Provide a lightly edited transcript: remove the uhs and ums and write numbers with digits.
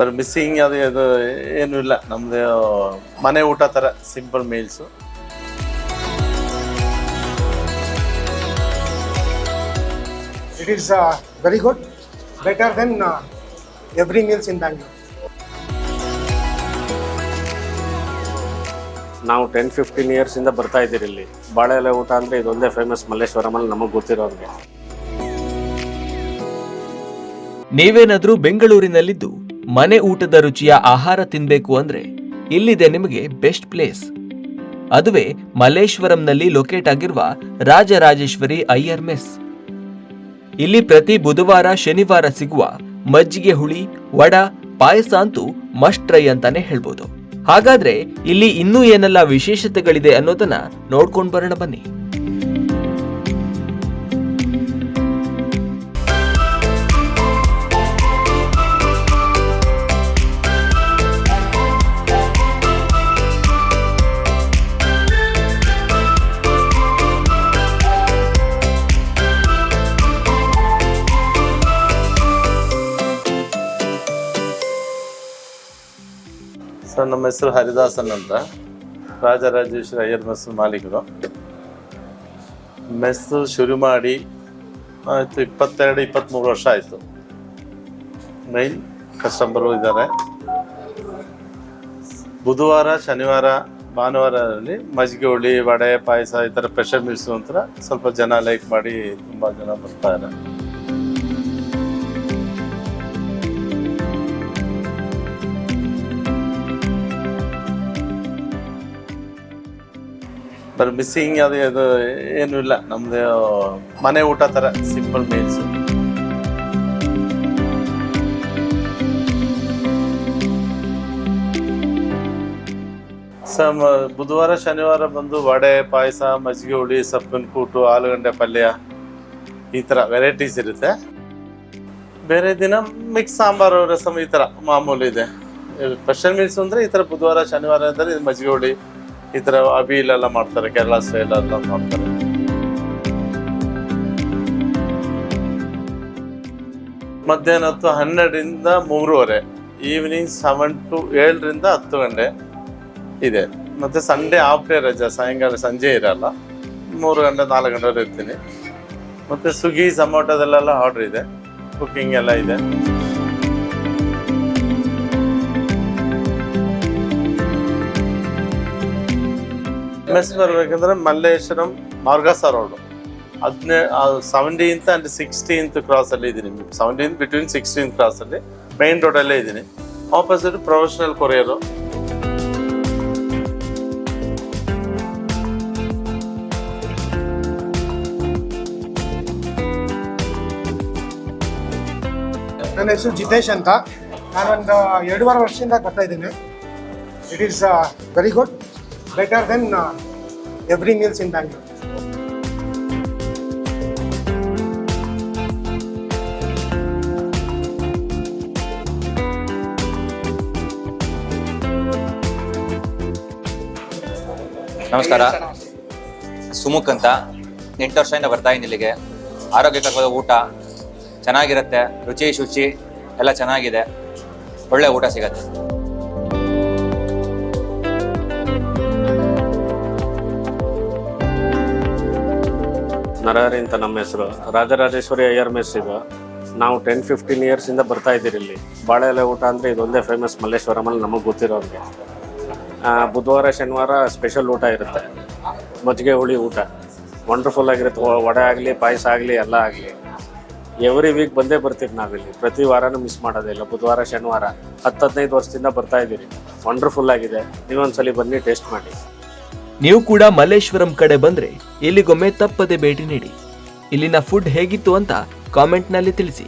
But missing ಅದು ಏನೂ ಇಲ್ಲ. ನಮ್ಮದು ಮನೆ ಊಟ ಥರ simple meals. It is very good, better than every meals in Bangalore. ನಾವು 10-15 ಇಯರ್ಸಿಂದ ಬರ್ತಾ ಇದ್ದೀರಿ ಇಲ್ಲಿ. ಬಾಳೆ ಎಲೆ ಊಟ ಅಂದರೆ ಇದೊಂದೇ ಫೇಮಸ್ ಮಲ್ಲೇಶ್ವರಮಲ್ಲಿ ನಮಗೆ ಗೊತ್ತಿರೋರಿಗೆ. ನೀವೇನಾದ್ರೂ ಬೆಂಗಳೂರಿನಲ್ಲಿದ್ದು ಮನೆ ಊಟದ ರುಚಿಯ ಆಹಾರ ತಿನ್ಬೇಕು ಅಂದ್ರೆ ಇಲ್ಲಿದೆ ನಿಮಗೆ ಬೆಸ್ಟ್ ಪ್ಲೇಸ್. ಅದುವೇ ಮಲ್ಲೇಶ್ವರಂನಲ್ಲಿ ಲೊಕೇಟ್ ಆಗಿರುವ ರಾಜರಾಜೇಶ್ವರಿ ಅಯ್ಯರ್ ಮೆಸ್. ಇಲ್ಲಿ ಪ್ರತಿ ಬುಧವಾರ ಶನಿವಾರ ಸಿಗುವ ಮಜ್ಜಿಗೆ ಹುಳಿ, ವಡ, ಪಾಯಸ ಅಂತೂ ಮಸ್ಟ್ ಟ್ರೈ ಅಂತಾನೆ ಹೇಳ್ಬೋದು. ಹಾಗಾದ್ರೆ ಇಲ್ಲಿ ಇನ್ನೂ ಏನೆಲ್ಲ ವಿಶೇಷತೆಗಳಿದೆ ಅನ್ನೋದನ್ನ ನೋಡ್ಕೊಂಡು ಬರೋಣ ಬನ್ನಿ. ಸರ್, ನಮ್ಮ ಹೆಸರು ಹರಿದಾಸನ್ ಅಂತ, ರಾಜರಾಜೇಶ್ವರಿ ಅಯ್ಯರ್ ಮೆಸ್ ಮಾಲೀಕರು. ಮೆಸ್ಸು ಶುರು ಮಾಡಿ ಆಯಿತು 22-23 ವರ್ಷ ಆಯಿತು. ಮೈನ್ ಕಸ್ಟಮರು ಇದ್ದಾರೆ. ಬುಧವಾರ, ಶನಿವಾರ, ಭಾನುವಾರದಲ್ಲಿ ಮಜ್ಜಿಗೆ ಹುಳಿ, ವಡೆ, ಪಾಯಸ ಈ ಥರ ಸ್ಪೆಷಲ್ ಮೀಲ್ಸು ಅಂತ ಸ್ವಲ್ಪ ಜನ ಲೈಕ್ ಮಾಡಿ ತುಂಬ ಜನ ಬರ್ತಾರೆ. ಬಟ್ ಮಿಸ್ಸಿಂಗ್ ಅದು ಏನೂ ಇಲ್ಲ. ನಮ್ಮದು ಮನೆ ಊಟ ಥರ ಸಿಂಪಲ್ ಮೀಲ್ಸು. ಬುಧವಾರ, ಶನಿವಾರ ಬಂದು ವಡೆ, ಪಾಯಸ, ಮಜ್ಜಿಗೆ ಹುಳಿ, ಸೊಪ್ಪಿನ ಕೂಟು, ಆಲೂಗಡ್ಡೆ ಪಲ್ಯ ಈ ಥರ ವೆರೈಟೀಸ್ ಇರುತ್ತೆ. ಬೇರೆ ದಿನ ಮಿಕ್ಸ್ ಸಾಂಬಾರು, ರಸಮ್ ಈ ಥರ ಮಾಮೂಲಿ ಇದೆ. ಸ್ಪೆಷಲ್ ಮೀಲ್ಸ್ ಅಂದರೆ ಈ ಥರ ಬುಧವಾರ, ಶನಿವಾರ ಅಂದರೆ ಇದು ಮಜ್ಜಿಗೆ ಹುಳಿ ಈ ಥರ ಅಬಿಲೆಲ್ಲ ಮಾಡ್ತಾರೆ, ಕೇರಳ ಸ್ಟೈಲ್ ಎಲ್ಲ ಮಾಡ್ತಾರೆ. ಮಧ್ಯಾಹ್ನ ಹೊತ್ತು 12ರಿಂದ 3:30, ಈವ್ನಿಂಗ್ 7 to 7ರಿಂದ 10 ಗಂಟೆ ಇದೆ. ಮತ್ತು ಸಂಡೇ ಹಾಫ್ ಡೇ ರಜಾ, ಸಾಯಂಕಾಲ ಸಂಜೆ ಇರಲ್ಲ, 3 ಗಂಟೆ 4 ಗಂಟೆವರೆಗೆ ಇರ್ತೀನಿ. ಮತ್ತು ಸ್ವಿಗ್ಗಿ, ಝೊಮ್ಯಾಟೊದಲ್ಲೆಲ್ಲ ಆರ್ಡ್ರ್ ಇದೆ, ಕುಕ್ಕಿಂಗ್ ಎಲ್ಲ ಇದೆ. ಮೆಸ್ ಬರಬೇಕಂದ್ರೆ Malleshwaram Margosa road 17th and 16th ಕ್ರಾಸಲ್ಲಿ ಇದ್ದೀನಿ. 17th ಬಿಟ್ವೀನ್ 16th ಕ್ರಾಸಲ್ಲಿ ಮೈನ್ ರೋಡಲ್ಲೇ ಇದ್ದೀನಿ. Opposite professional courier. ನನ್ನ ಹೆಸರು ಜಿತೇಶ್ ಅಂತ. ನಾನೊಂದು 2.5 ವರ್ಷದಿಂದ ಬರ್ತಾ ಇದ್ದೀನಿ. It is very good, better than every meals in Bangalore. ನಮಸ್ಕಾರ, ಸುಮುಖ್ ಅಂತ. 8 ವರ್ಷದಿಂದ ಬರ್ತಾ ಇದ್ದೀನಿ ಇಲ್ಲಿಗೆ. ಆರೋಗ್ಯಕರವಾದ ಊಟ ಚೆನ್ನಾಗಿರುತ್ತೆ, ರುಚಿ ಶುಚಿ ಎಲ್ಲ ಚೆನ್ನಾಗಿದೆ, ಒಳ್ಳೆ ಊಟ ಸಿಗತ್ತೆ. ನರಹರಿ ಅಂತ ನಮ್ಮ ಹೆಸರು. ರಾಜರಾಜೇಶ್ವರಿ ಅಯ್ಯರ್ ಮೆಸ್ ಇದು. ನಾವು 10-15 ಇಯರ್ಸಿಂದ ಬರ್ತಾ ಇದ್ದೀರಿ ಇಲ್ಲಿ. ಬಾಳೆ ಎಲೆ ಊಟ ಅಂದರೆ ಇದೊಂದೇ ಫೇಮಸ್ ಮಲ್ಲೇಶ್ವರಮಲ್ಲಿ ನಮಗೆ ಗೊತ್ತಿರೋರಿಗೆ. ಬುಧವಾರ, ಶನಿವಾರ ಸ್ಪೆಷಲ್ ಊಟ ಇರುತ್ತೆ. ಮಜ್ಜಿಗೆ ಹುಳಿ ಊಟ ವಂಡರ್ಫುಲ್ ಆಗಿರುತ್ತೆ. ವಡೆ ಆಗಲಿ, ಪಾಯಸ ಆಗಲಿ, ಎಲ್ಲ ಆಗಲಿ. ಎವ್ರಿ ವೀಕ್ ಬಂದೇ ಬರ್ತೀವಿ ನಾವಿಲ್ಲಿ. ಪ್ರತಿ ವಾರನೂ ಮಿಸ್ ಮಾಡೋದಿಲ್ಲ. ಬುಧವಾರ, ಶನಿವಾರ 10-15 ವರ್ಷದಿಂದ ಬರ್ತಾ ಇದ್ದೀರಿ. ವಂಡರ್ಫುಲ್ ಆಗಿದೆ. ನೀವೊಂದ್ಸಲಿ ಬನ್ನಿ, ಟೇಸ್ಟ್ ಮಾಡಿ. ನೀವು ಕೂಡ ಮಲ್ಲೇಶ್ವರಂ ಕಡೆ ಬಂದ್ರೆ ಇಲ್ಲಿಗೊಮ್ಮೆ ತಪ್ಪದೆ ಭೇಟಿ ನೀಡಿ. ಇಲ್ಲಿನ ಫುಡ್ ಹೇಗಿತ್ತು ಅಂತ ಕಾಮೆಂಟ್ನಲ್ಲಿ ತಿಳಿಸಿ.